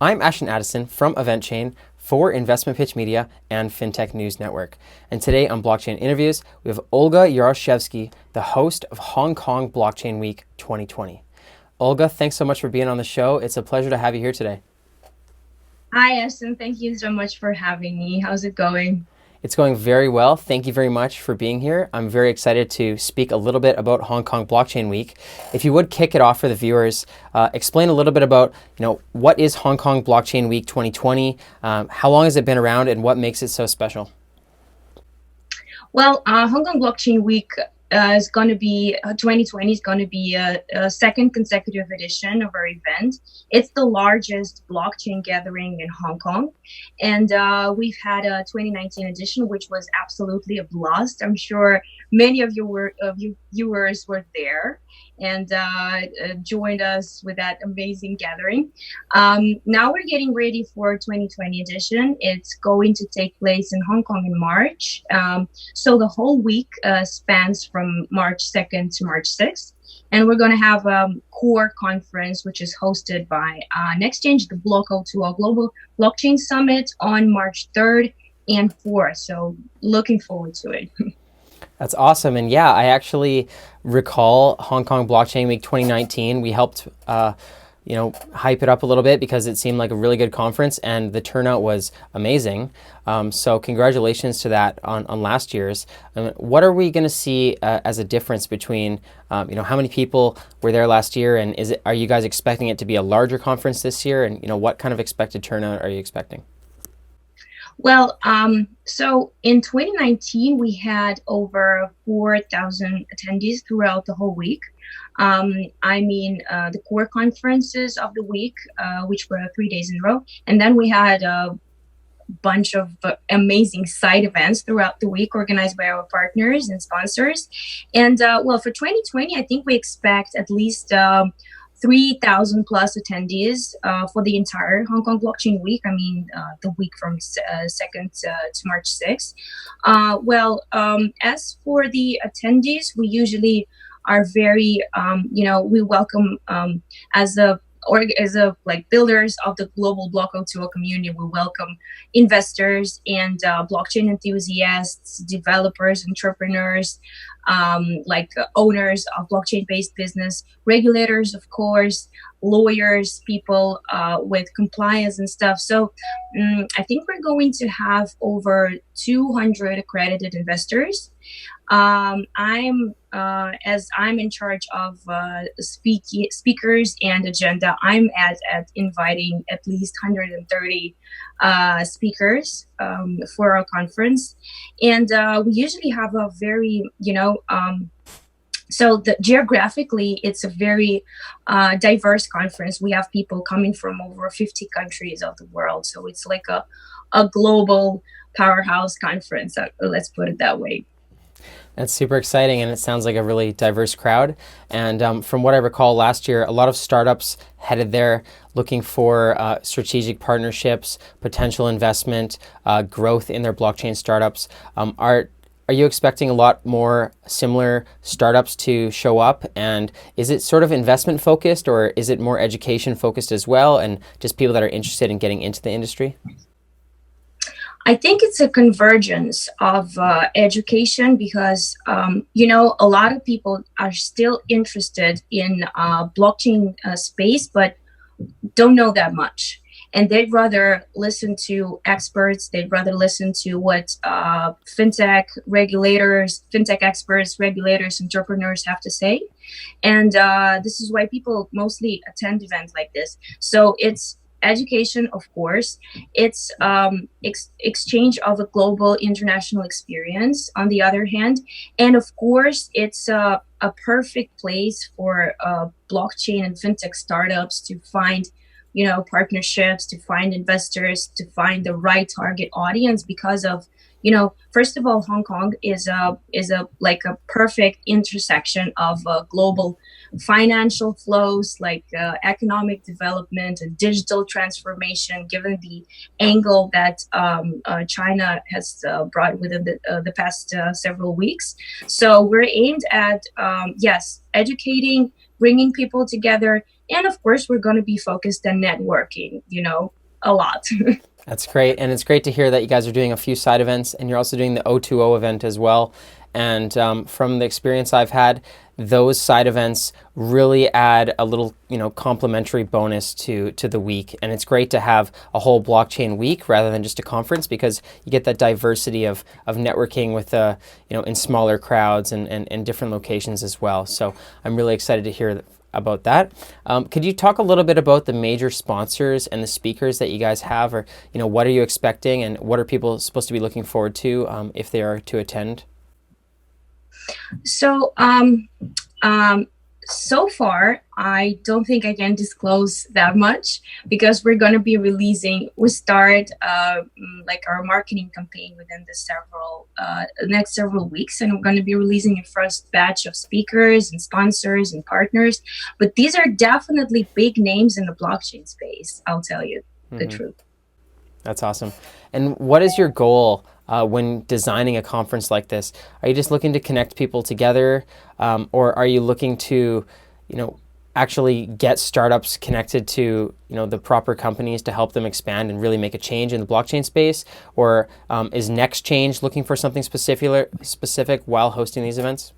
I'm Ashton Addison from EventChain for Investmentpitch Media and FinTech News Network. And today on Blockchain Interviews, we have Olga Yaroshevsky, the host of Hong Kong Blockchain Week 2020. Olga, thanks so much for being on the show. It's a pleasure to have you here today. Hi, Ashton. Thank you so much for having me. How's it going? It's going very well. Thank you very much for being here. I'm very excited to speak a little bit about Hong Kong Blockchain Week. If you would kick it off for the viewers, explain a little bit about, what is Hong Kong Blockchain Week 2020? How long has it been around, and what makes it so special? Well, Hong Kong Blockchain Week is going to be 2020 is going to be a second consecutive edition of our event. It's the largest blockchain gathering in Hong Kong, and we've had a 2019 edition, which was absolutely a blast. I'm sure many of your viewers were there and joined us with that amazing gathering. Now we're getting ready for 2020 edition. It's going to take place in Hong Kong in March. So the whole week spans from March 2nd to March 6th. And we're going to have a core conference, which is hosted by NexChange, the Block02 Global Blockchain Summit on March 3rd and 4th. So looking forward to it. That's awesome. And yeah, I actually recall Hong Kong Blockchain Week 2019. We helped, hype it up a little bit because it seemed like a really good conference and the turnout was amazing. So congratulations to that on last year's. What are we going to see as a difference between, how many people were there last year, and are you guys expecting it to be a larger conference this year? And, what kind of expected turnout are you expecting? Well, so in 2019, we had over 4,000 attendees throughout the whole week. The core conferences of the week, which were 3 days in a row. And then we had a bunch of amazing side events throughout the week organized by our partners and sponsors. And for 2020, I think we expect at least 3,000 plus attendees for the entire Hong Kong Blockchain Week. The week from 2nd to March 6th. As for the attendees, we usually are very, we welcome as a builders of the global Block02 community, we welcome investors and blockchain enthusiasts, developers, entrepreneurs, owners of blockchain-based business, regulators, of course, lawyers, people with compliance and stuff. So I think we're going to have over 200 accredited investors. As I'm in charge of speakers and agenda, I'm at inviting at least 130 speakers for our conference, and we usually have a very geographically, it's a very diverse conference. We have people coming from over 50 countries of the world, so it's like a global powerhouse conference. Let's put it that way. That's super exciting, and it sounds like a really diverse crowd. And from what I recall last year, a lot of startups headed there looking for strategic partnerships, potential investment, growth in their blockchain startups. Are you expecting a lot more similar startups to show up? And is it sort of investment focused, or is it more education focused as well, and just people that are interested in getting into the industry? I think it's a convergence of education because, a lot of people are still interested in blockchain space, but don't know that much. And they'd rather listen to experts. They'd rather listen to what fintech experts, regulators, entrepreneurs have to say. And this is why people mostly attend events like this. So it's education, of course. It's exchange of a global international experience on the other hand. And of course, it's a perfect place for blockchain and fintech startups to find partnerships, to find investors, to find the right target audience because of, first of all, Hong Kong is a perfect intersection of global financial flows, economic development and digital transformation, given the angle that China has brought within the past several weeks. So we're aimed at, educating, bringing people together, And of course, we're going to be focused on networking, a lot. That's great. And it's great to hear that you guys are doing a few side events, and you're also doing the O2O event as well. And from the experience I've had, those side events really add a little, complimentary bonus to the week. And it's great to have a whole blockchain week rather than just a conference, because you get that diversity of networking with, in smaller crowds and different locations as well. So I'm really excited to hear about that. Could you talk a little bit about the major sponsors and the speakers that you guys have, or what are you expecting, and what are people supposed to be looking forward to if they are to attend? So, so far, I don't think I can disclose that much, because we're going to be we start like our marketing campaign within the next several weeks, and we're going to be releasing a first batch of speakers and sponsors and partners. But these are definitely big names in the blockchain space, I'll tell you the truth. That's awesome. And what is your goal when designing a conference like this? Are you just looking to connect people together, or are you looking to, actually get startups connected to, the proper companies to help them expand and really make a change in the blockchain space? Or is NexChange looking for something specific while hosting these events?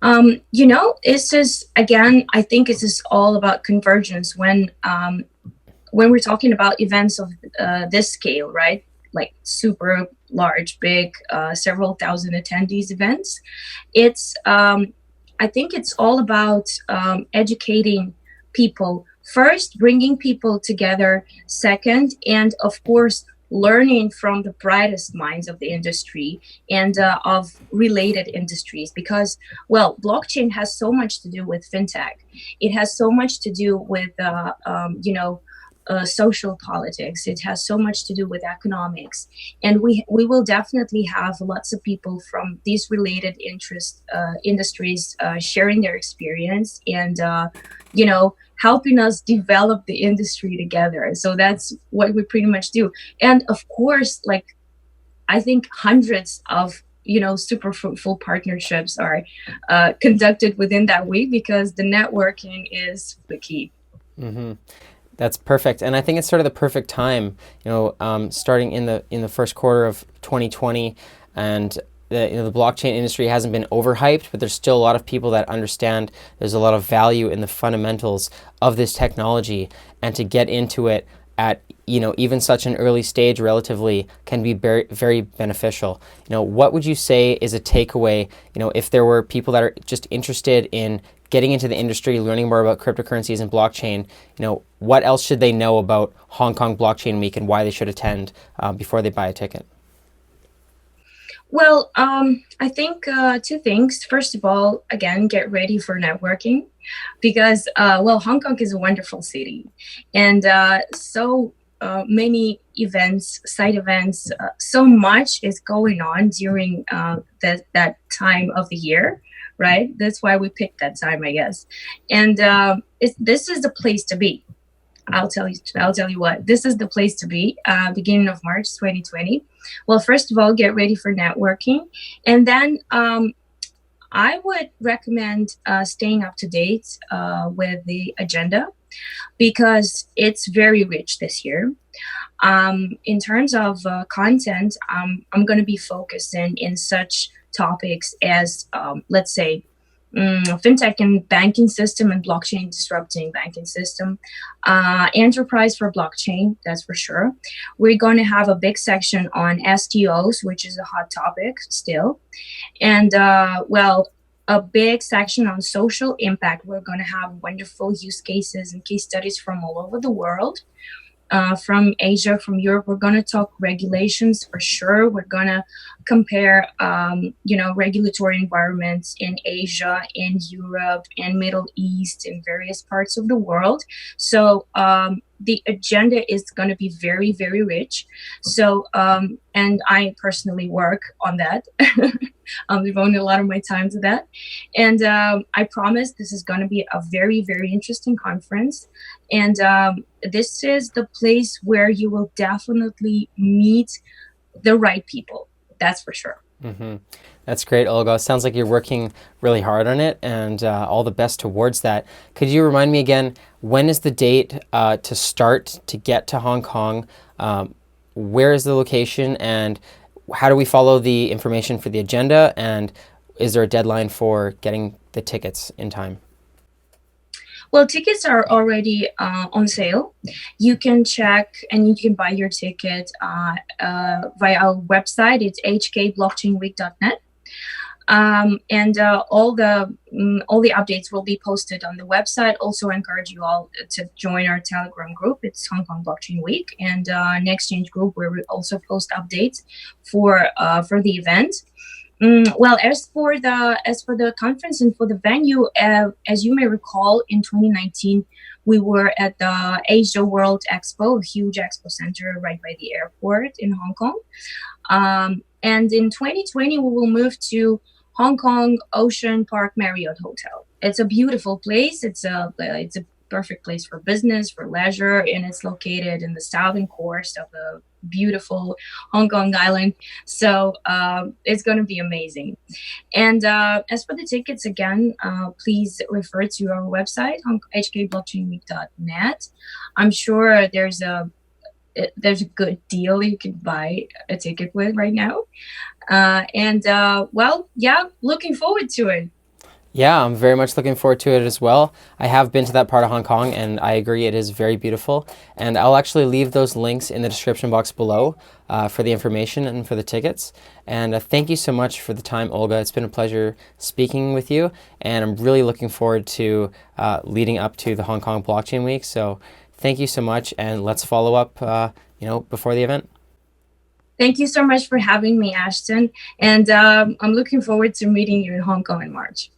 It's just, again, I think it's just all about convergence when we're talking about events of this scale, right? Like super large, big, several thousand attendees events. It's, I think it's all about educating people first, bringing people together second, and of course, learning from the brightest minds of the industry and of related industries, because, well, blockchain has so much to do with fintech. It has so much to do with, social politics. It has so much to do with economics, and we will definitely have lots of people from these related industries sharing their experience and helping us develop the industry together. So that's what we pretty much do. And of course, like, I think hundreds of super fruitful partnerships are conducted within that week, because the networking is the key. Mm-hmm. That's perfect, and I think it's sort of the perfect time, starting in the first quarter of 2020, and the blockchain industry hasn't been overhyped, but there's still a lot of people that understand there's a lot of value in the fundamentals of this technology, and to get into it at even such an early stage relatively can be very, very beneficial. What would you say is a takeaway, if there were people that are just interested in getting into the industry, learning more about cryptocurrencies and blockchain, what else should they know about Hong Kong Blockchain Week and why they should attend before they buy a ticket? Well, I think two things. First of all, again, get ready for networking, because, Hong Kong is a wonderful city, and so many events, side events, so much is going on during that time of the year, right? That's why we picked that time, I guess. And this is the place to be. I'll tell you what, this is the place to be, beginning of March 2020. Well, first of all, get ready for networking. And then I would recommend staying up to date with the agenda, because it's very rich this year. In terms of content, I'm going to be focusing in such topics as, let's say, fintech and banking system and blockchain disrupting banking system, enterprise for blockchain, that's for sure. We're going to have a big section on STOs, which is a hot topic still. And a big section on social impact. We're going to have wonderful use cases and case studies from all over the world. From Asia, from Europe. We're going to talk regulations for sure. We're going to compare, regulatory environments in Asia, in Europe, in Middle East, in various parts of the world. So the agenda is going to be very, very rich. So, and I personally work on that. I'm devoting a lot of my time to that. And I promise this is going to be a very, very interesting conference. And this is the place where you will definitely meet the right people. That's for sure. Hmm. That's great, Olga. Sounds like you're working really hard on it, and all the best towards that. Could you remind me again, when is the date to start to get to Hong Kong? Where is the location, and how do we follow the information for the agenda? And is there a deadline for getting the tickets in time? Well, tickets are already on sale. You can check and you can buy your ticket via our website. It's hkblockchainweek.net. And all the updates will be posted on the website. Also, encourage you all to join our Telegram group. It's Hong Kong Blockchain Week, and NexChange group where we also post updates for the event. Well, as for the conference and for the venue, as you may recall, in 2019 we were at the Asia World Expo, a huge expo center right by the airport in Hong Kong. And in 2020 we will move to Hong Kong Ocean Park Marriott Hotel. It's a beautiful place. It's a perfect place for business, for leisure, and it's located in the southern coast of the beautiful Hong Kong island. So it's going to be amazing. And as for the tickets, again, please refer to our website, hkblockchainweek.net. I'm sure there's a good deal you can buy a ticket with right now. Well, yeah, looking forward to it. Yeah, I'm very much looking forward to it as well. I have been to that part of Hong Kong, and I agree it is very beautiful. And I'll actually leave those links in the description box below for the information and for the tickets. And thank you so much for the time, Olga. It's been a pleasure speaking with you, and I'm really looking forward to leading up to the Hong Kong Blockchain Week. So thank you so much, and let's follow up, before the event. Thank you so much for having me, Ashton. And I'm looking forward to meeting you in Hong Kong in March.